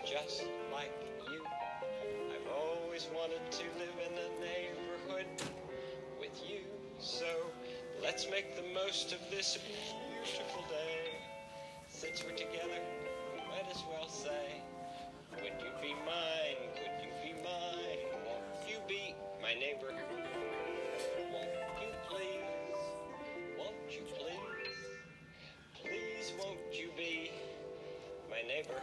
just like you. I've always wanted to live in a neighborhood with you. So let's make the most of this beautiful day. Since we're together, we might as well say, would you be mine? Could you be mine? Won't you be my neighbor? Won't you please? Won't you please? Please won't you be my neighbor?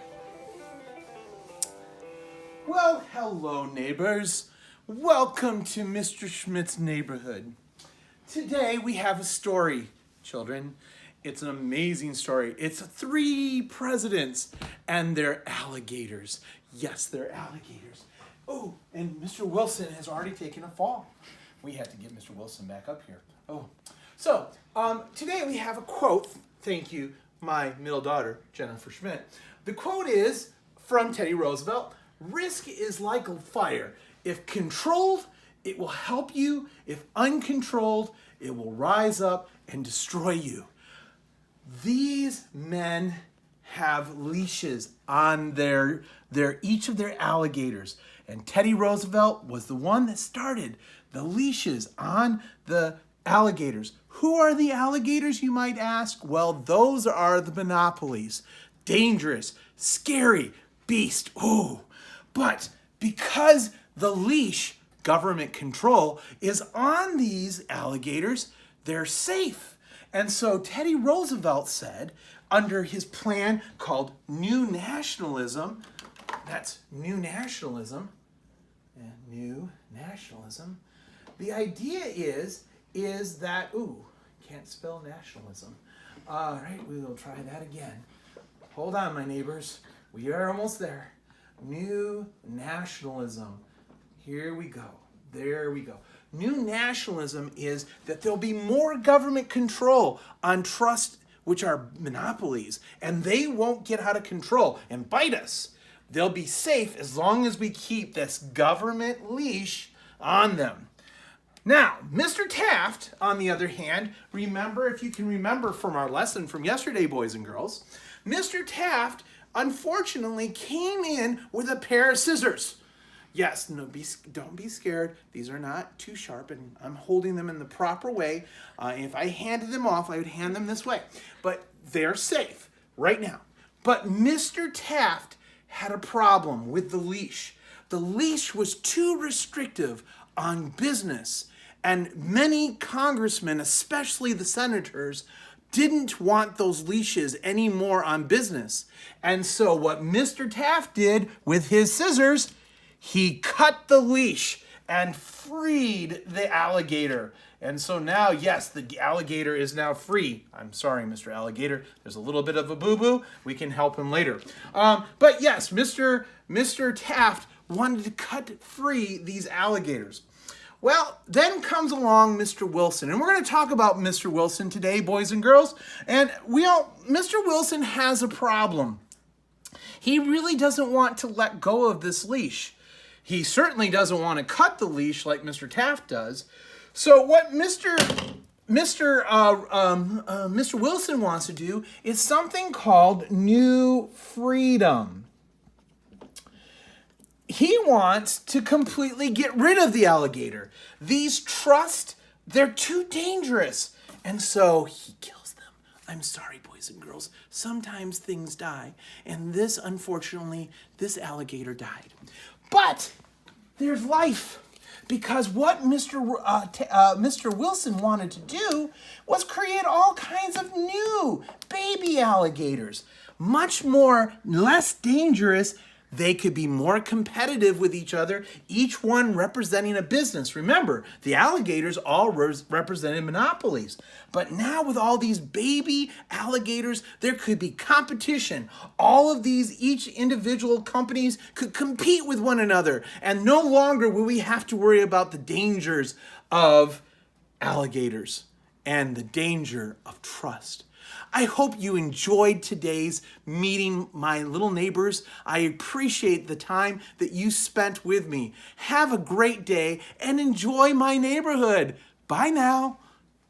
Well, hello neighbors. Welcome to Mr. Schmidt's neighborhood. Today we have a story, children. It's an amazing story. It's 3 presidents and they're alligators. Yes, they're alligators. Oh, and Mr. Wilson has already taken a fall. We had to get Mr. Wilson back up here. So today we have a quote. Thank you, my middle daughter, Jennifer Schmidt. The quote is from Teddy Roosevelt. Risk is like a fire. If controlled, it will help you. If uncontrolled, it will rise up and destroy you. These men have leashes on each of their alligators. And Teddy Roosevelt was the one that started the leashes on the alligators. Who are the alligators, you might ask? Well, those are the monopolies. Dangerous, scary beast. Ooh. But because the leash, government control, is on these alligators, they're safe. And so Teddy Roosevelt said, under his plan called New Nationalism, that's New Nationalism, and New Nationalism, the idea is that, can't spell nationalism. All right, we will try that again. Hold on, my neighbors. We are almost there. New Nationalism. Here we go. There we go. New nationalism is that there'll be more government control on trust, which are monopolies, and they won't get out of control and bite us. They'll be safe as long as we keep this government leash on them. Now, Mr. Taft, on the other hand, remember, if you can remember from our lesson from yesterday, boys and girls, Mr. Taft unfortunately came in with a pair of scissors. Yes, don't be scared. These are not too sharp, and I'm holding them in the proper way. If I handed them off, I would hand them this way. But they're safe right now. But Mr. Taft had a problem with the leash. The leash was too restrictive on business, and many congressmen, especially the senators, didn't want those leashes anymore on business. And so what Mr. Taft did with his scissors, he cut the leash and freed the alligator. And so now, yes, the alligator is now free. I'm sorry, Mr. Alligator. There's a little bit of a boo-boo. We can help him later. But yes, Mr. Taft wanted to cut free these alligators. Well, then comes along Mr. Wilson, and we're going to talk about Mr. Wilson today, boys and girls. And Mr. Wilson has a problem. He really doesn't want to let go of this leash. He certainly doesn't want to cut the leash like Mr. Taft does. So what Mr. Wilson wants to do is something called New Freedom. He wants to completely get rid of the alligator. These trusts, they're too dangerous. And so he kills them. I'm sorry, boys and girls. Sometimes things die. And unfortunately, this alligator died. But there's life. Because what Mr. Wilson wanted to do was create all kinds of new baby alligators. Less dangerous. They could be more competitive with each other, each one representing a business. Remember, the alligators all represented monopolies. But now with all these baby alligators, there could be competition. All of these, each individual companies could compete with one another. And no longer will we have to worry about the dangers of alligators and the danger of trust. I hope you enjoyed today's meeting my little neighbors. I appreciate the time that you spent with me. Have a great day and enjoy my neighborhood. Bye now.